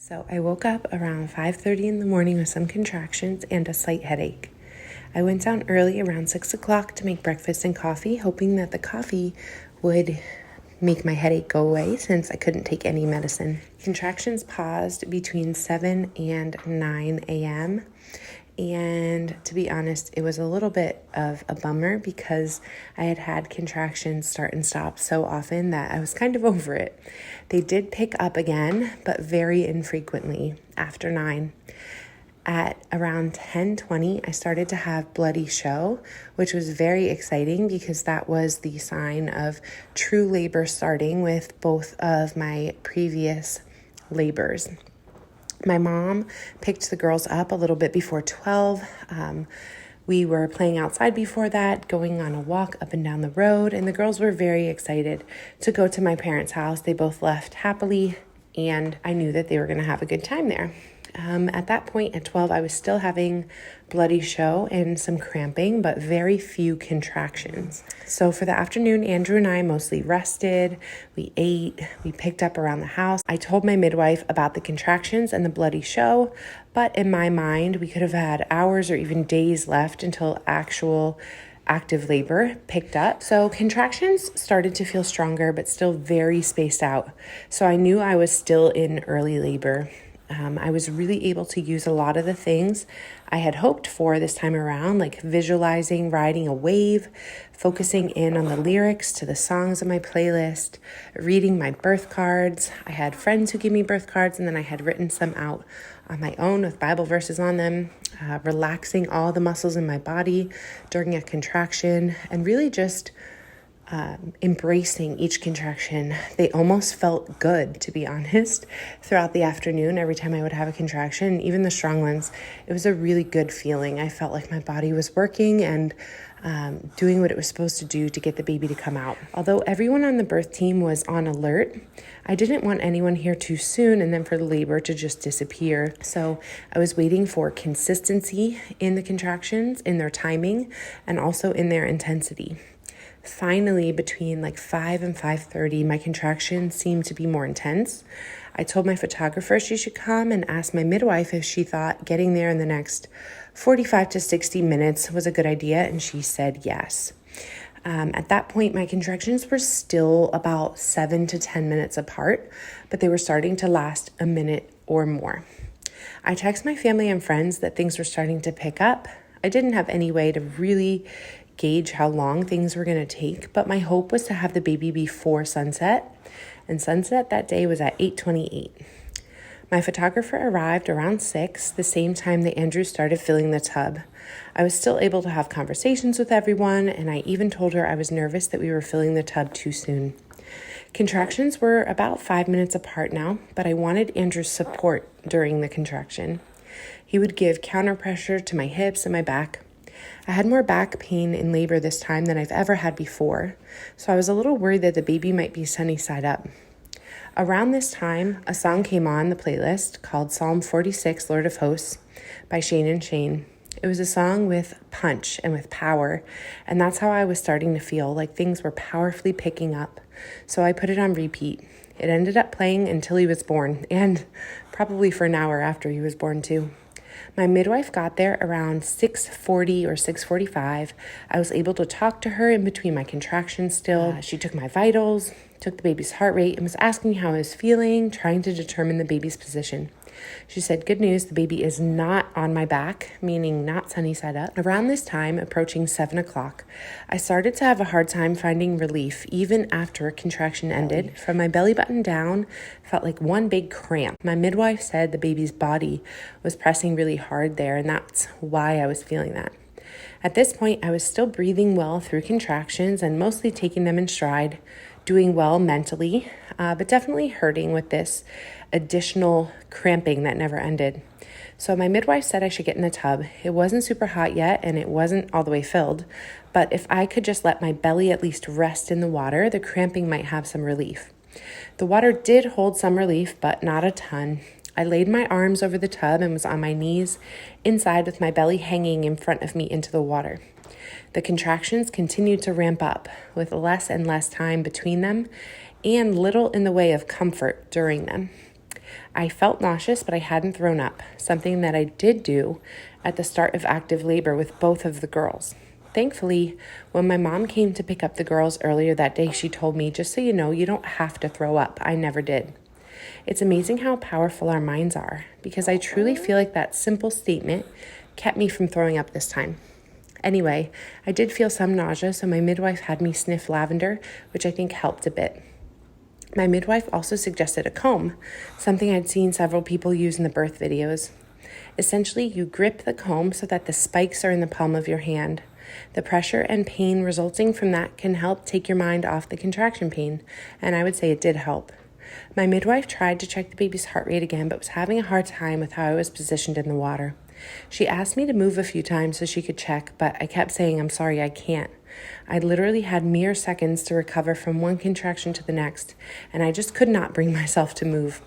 So I woke up around 5:30 in the morning with some contractions and a slight headache. I went down early around 6 o'clock to make breakfast and coffee, hoping that the coffee would make my headache go away since I couldn't take any medicine. Contractions paused between 7 and 9 a.m. And to be honest, it was a little bit of a bummer because I had had contractions start and stop so often that I was kind of over it. They did pick up again, but very infrequently after 9. At around 10:20, I started to have bloody show, which was very exciting because that was the sign of true labor starting with both of my previous labors. My mom picked the girls up a little bit before 12. We were playing outside before that, going on a walk up and down the road, and the girls were very excited to go to my parents' house. They both left happily, and I knew that they were going to have a good time there. At that point at 12, I was still having bloody show and some cramping, but very few contractions. So for the afternoon, Andrew and I mostly rested. We ate, we picked up around the house. I told my midwife about the contractions and the bloody show, but in my mind, we could have had hours or even days left until actual active labor picked up. So contractions started to feel stronger, but still very spaced out. So I knew I was still in early labor. I was really able to use a lot of the things I had hoped for this time around, like visualizing riding a wave, focusing in on the lyrics to the songs on my playlist, reading my birth cards. I had friends who gave me birth cards, and then I had written some out on my own with Bible verses on them, relaxing all the muscles in my body during a contraction, and really just embracing each contraction. They almost felt good, to be honest, throughout the afternoon. Every time I would have a contraction, even the strong ones, it was a really good feeling. I felt like my body was working and doing what it was supposed to do to get the baby to come out. Although everyone on the birth team was on alert, I didn't want anyone here too soon and then for the labor to just disappear. So I was waiting for consistency in the contractions, in their timing, and also in their intensity. Finally, between 5 and 5:30, my contractions seemed to be more intense. I told my photographer she should come and asked my midwife if she thought getting there in the next 45 to 60 minutes was a good idea, and she said yes. At that point, my contractions were still about 7 to 10 minutes apart, but they were starting to last a minute or more. I texted my family and friends that things were starting to pick up. I didn't have any way to really gauge how long things were going to take, but my hope was to have the baby before sunset, and sunset that day was at 8:28. My photographer arrived around 6, the same time that Andrew started filling the tub. I was still able to have conversations with everyone, and I even told her I was nervous that we were filling the tub too soon. Contractions were about 5 minutes apart now, but I wanted Andrew's support during the contraction. He would give counter pressure to my hips and my back. I had more back pain in labor this time than I've ever had before, so I was a little worried that the baby might be sunny side up. Around this time, a song came on the playlist called Psalm 46, Lord of Hosts by Shane and Shane. It was a song with punch and with power, and that's how I was starting to feel, like things were powerfully picking up. So I put it on repeat. It ended up playing until he was born, and probably for an hour after he was born too. My midwife got there around 6:40 or 6:45. I was able to talk to her in between my contractions still. She took my vitals, took the baby's heart rate, and was asking how I was feeling, trying to determine the baby's position. She said, good news, the baby is not on my back, meaning not sunny side up. Around this time, approaching 7 o'clock, I started to have a hard time finding relief, even after a contraction ended. From my belly button down, felt like one big cramp. My midwife said the baby's body was pressing really hard there, and that's why I was feeling that. At this point, I was still breathing well through contractions and mostly taking them in stride, doing well mentally, but definitely hurting with this additional cramping that never ended. So my midwife said I should get in the tub. It wasn't super hot yet, and it wasn't all the way filled, but if I could just let my belly at least rest in the water, the cramping might have some relief. The water did hold some relief, but not a ton. I laid my arms over the tub and was on my knees inside with my belly hanging in front of me into the water. The contractions continued to ramp up with less and less time between them and little in the way of comfort during them. I felt nauseous, but I hadn't thrown up, something that I did do at the start of active labor with both of the girls. Thankfully, when my mom came to pick up the girls earlier that day, she told me, just so you know, you don't have to throw up. I never did. It's amazing how powerful our minds are, because I truly feel like that simple statement kept me from throwing up this time. Anyway, I did feel some nausea, so my midwife had me sniff lavender, which I think helped a bit. My midwife also suggested a comb, something I'd seen several people use in the birth videos. Essentially, you grip the comb so that the spikes are in the palm of your hand. The pressure and pain resulting from that can help take your mind off the contraction pain, and I would say it did help. My midwife tried to check the baby's heart rate again, but was having a hard time with how I was positioned in the water. She asked me to move a few times so she could check, but I kept saying, I'm sorry, I can't. I literally had mere seconds to recover from one contraction to the next, and I just could not bring myself to move.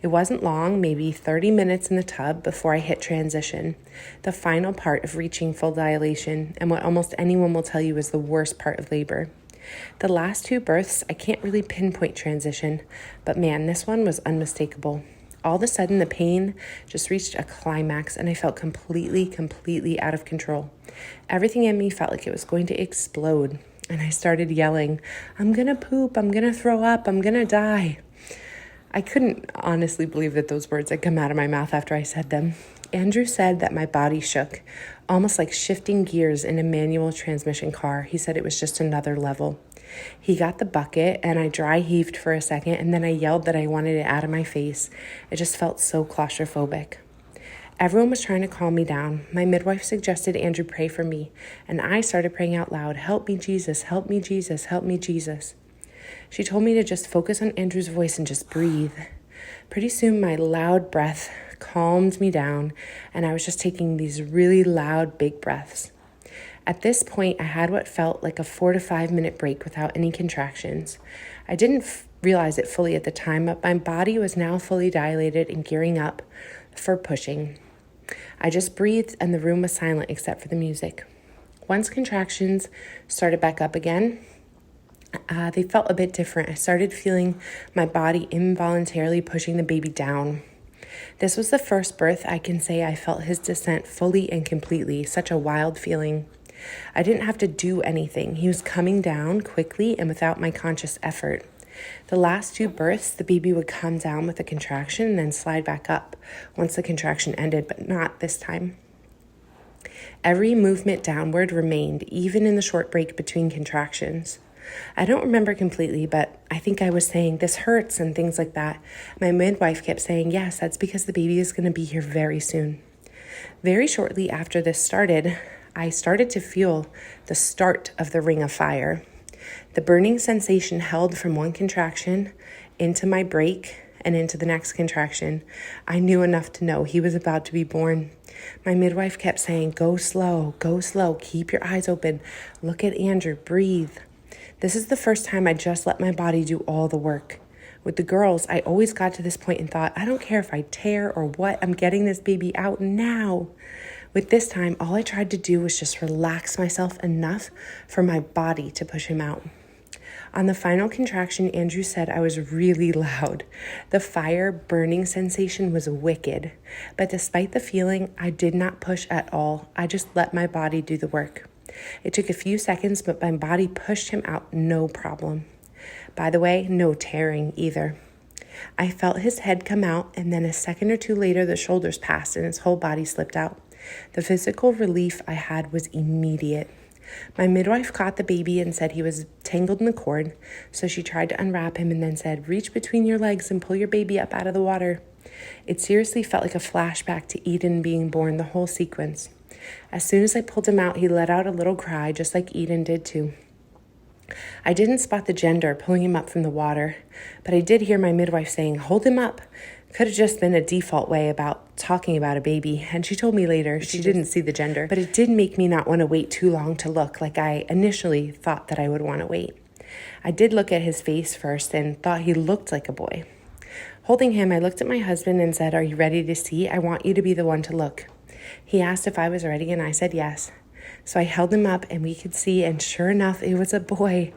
It wasn't long, maybe 30 minutes in the tub before I hit transition, the final part of reaching full dilation, and what almost anyone will tell you is the worst part of labor. The last 2 births, I can't really pinpoint transition, but man, this one was unmistakable. All of a sudden, the pain just reached a climax, and I felt completely out of control. Everything in me felt like it was going to explode, and I started yelling, I'm gonna poop, I'm gonna throw up, I'm gonna die. I couldn't honestly believe that those words had come out of my mouth after I said them. Andrew said that my body shook, almost like shifting gears in a manual transmission car. He said it was just another level. He got the bucket, and I dry heaved for a second, and then I yelled that I wanted it out of my face. It just felt so claustrophobic. Everyone was trying to calm me down. My midwife suggested Andrew pray for me, and I started praying out loud, help me, Jesus, help me, Jesus, help me, Jesus. She told me to just focus on Andrew's voice and just breathe. Pretty soon, my loud breath calmed me down, and I was just taking these really loud, big breaths. At this point, I had what felt like a 4 to 5 minute break without any contractions. I didn't realize it fully at the time, but my body was now fully dilated and gearing up for pushing. I just breathed, and the room was silent except for the music. Once contractions started back up again, they felt a bit different. I started feeling my body involuntarily pushing the baby down. This was the first birth I can say I felt his descent fully and completely, such a wild feeling. I didn't have to do anything. He was coming down quickly and without my conscious effort. The last 2 births, the baby would come down with a contraction and then slide back up once the contraction ended, but not this time. Every movement downward remained, even in the short break between contractions. I don't remember completely, but I think I was saying, this hurts and things like that. My midwife kept saying, yes, that's because the baby is going to be here very soon. Very shortly after this started, I started to feel the start of the ring of fire. The burning sensation held from one contraction into my break and into the next contraction. I knew enough to know he was about to be born. My midwife kept saying, go slow, keep your eyes open, look at Andrew, breathe. This is the first time I just let my body do all the work. With the girls, I always got to this point and thought, I don't care if I tear or what, I'm getting this baby out now. With this time, all I tried to do was just relax myself enough for my body to push him out. On the final contraction, Andrew said I was really loud. The fire burning sensation was wicked, but despite the feeling, I did not push at all. I just let my body do the work. It took a few seconds, but my body pushed him out no problem. By the way, no tearing either. I felt his head come out, and then a second or two later, the shoulders passed and his whole body slipped out. The physical relief I had was immediate. My midwife caught the baby and said he was tangled in the cord, so she tried to unwrap him and then said, reach between your legs and pull your baby up out of the water. It seriously felt like a flashback to Eden being born, the whole sequence. As soon as I pulled him out, he let out a little cry, just like Eden did too. I didn't spot the gender pulling him up from the water, but I did hear my midwife saying, hold him up. Could have just been a default way about talking about a baby, and she told me later she didn't see the gender, but it did make me not want to wait too long to look like I initially thought that I would want to wait. I did look at his face first and thought he looked like a boy. Holding him, I looked at my husband and said, are you ready to see? I want you to be the one to look. He asked if I was ready, and I said yes. So I held him up and we could see, and sure enough, it was a boy.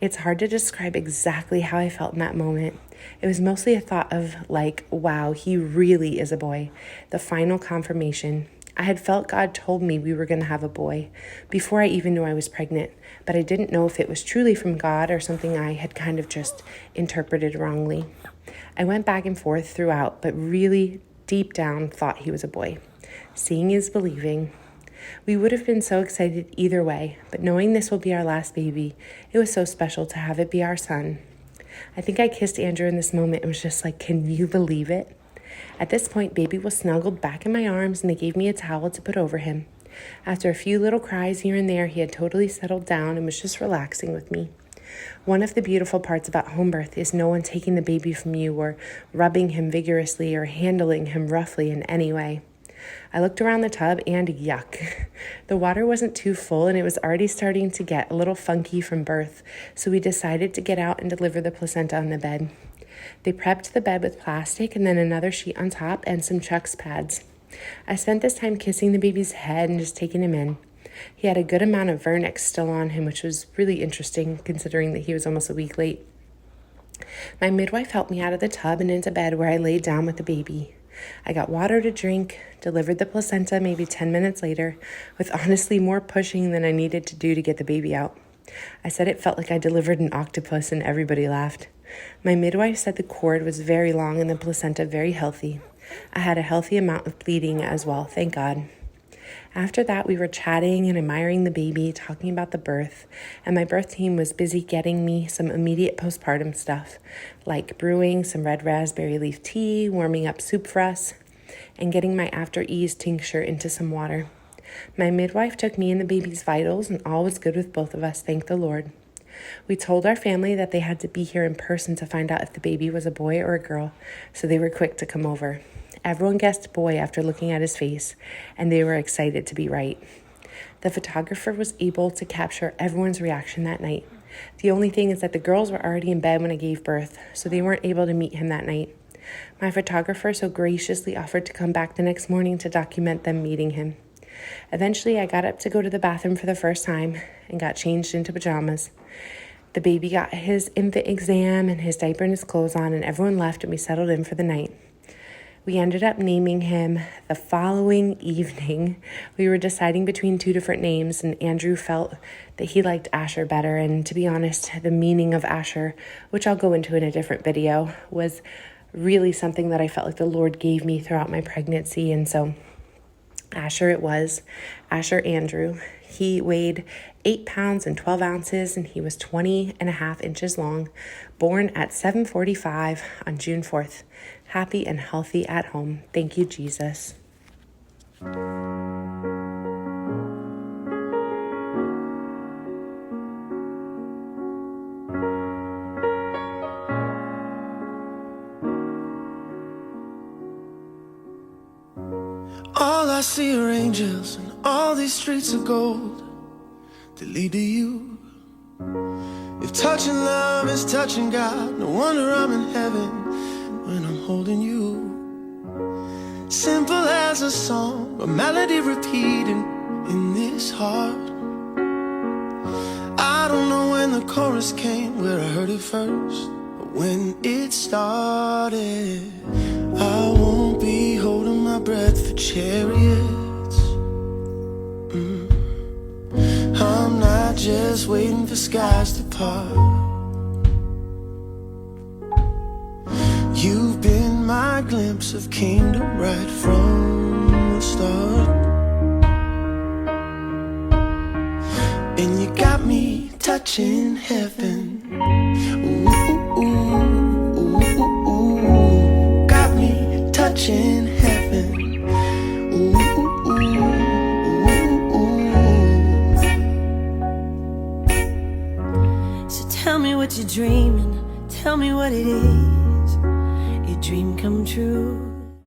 It's hard to describe exactly how I felt in that moment. It was mostly a thought of like, wow, he really is a boy. The final confirmation. I had felt God told me we were going to have a boy before I even knew I was pregnant, but I didn't know if it was truly from God or something I had kind of just interpreted wrongly. I went back and forth throughout, but really deep down thought he was a boy. Seeing is believing. We would have been so excited either way, but knowing this will be our last baby, it was so special to have it be our son. I think I kissed Andrew in this moment and was just like, can you believe it? At this point, baby was snuggled back in my arms and they gave me a towel to put over him. After a few little cries here and there, he had totally settled down and was just relaxing with me. One of the beautiful parts about home birth is no one taking the baby from you or rubbing him vigorously or handling him roughly in any way. I looked around the tub and yuck. The water wasn't too full and it was already starting to get a little funky from birth, so we decided to get out and deliver the placenta on the bed. They prepped the bed with plastic and then another sheet on top and some Chuck's pads. I spent this time kissing the baby's head and just taking him in. He had a good amount of vernix still on him, which was really interesting considering that he was almost a week late. My midwife helped me out of the tub and into bed where I laid down with the baby. I got water to drink, delivered the placenta maybe 10 minutes later, with honestly more pushing than I needed to do to get the baby out. I said it felt like I delivered an octopus and everybody laughed. My midwife said the cord was very long and the placenta very healthy. I had a healthy amount of bleeding as well, thank God. After that, we were chatting and admiring the baby, talking about the birth, and my birth team was busy getting me some immediate postpartum stuff, like brewing some red raspberry leaf tea, warming up soup for us, and getting my after ease tincture into some water. My midwife took me and the baby's vitals, and all was good with both of us, thank the Lord. We told our family that they had to be here in person to find out if the baby was a boy or a girl, so they were quick to come over. Everyone guessed boy after looking at his face, and they were excited to be right. The photographer was able to capture everyone's reaction that night. The only thing is that the girls were already in bed when I gave birth, so they weren't able to meet him that night. My photographer so graciously offered to come back the next morning to document them meeting him. Eventually, I got up to go to the bathroom for the first time and got changed into pajamas. The baby got his infant exam and his diaper and his clothes on, and everyone left and we settled in for the night. We ended up naming him the following evening. We were deciding between two different names, and Andrew felt that he liked Asher better. And to be honest, the meaning of Asher, which I'll go into in a different video, was really something that I felt like the Lord gave me throughout my pregnancy. And so Asher it was, Asher Andrew. He weighed 8 pounds and 12 ounces, and he was 20.5 inches long, born at 7:45 on June 4th. Happy and healthy at home. Thank you, Jesus. All I see are angels and all these streets of gold that lead to you. If touching love is touching God, no wonder I'm in heaven when I'm holding you. Simple as a song, a melody repeating in this heart. I don't know when the chorus came, where I heard it first, but when it started, I won't be holding my breath for chariots. I'm not just waiting for skies to part. You've been my glimpse of kingdom right from the start. And you got me touching heaven. Ooh, ooh, ooh, ooh, ooh. Got me touching heaven. Ooh, ooh, ooh, ooh. So tell me what you're dreaming. Tell me what it is. Dream come true.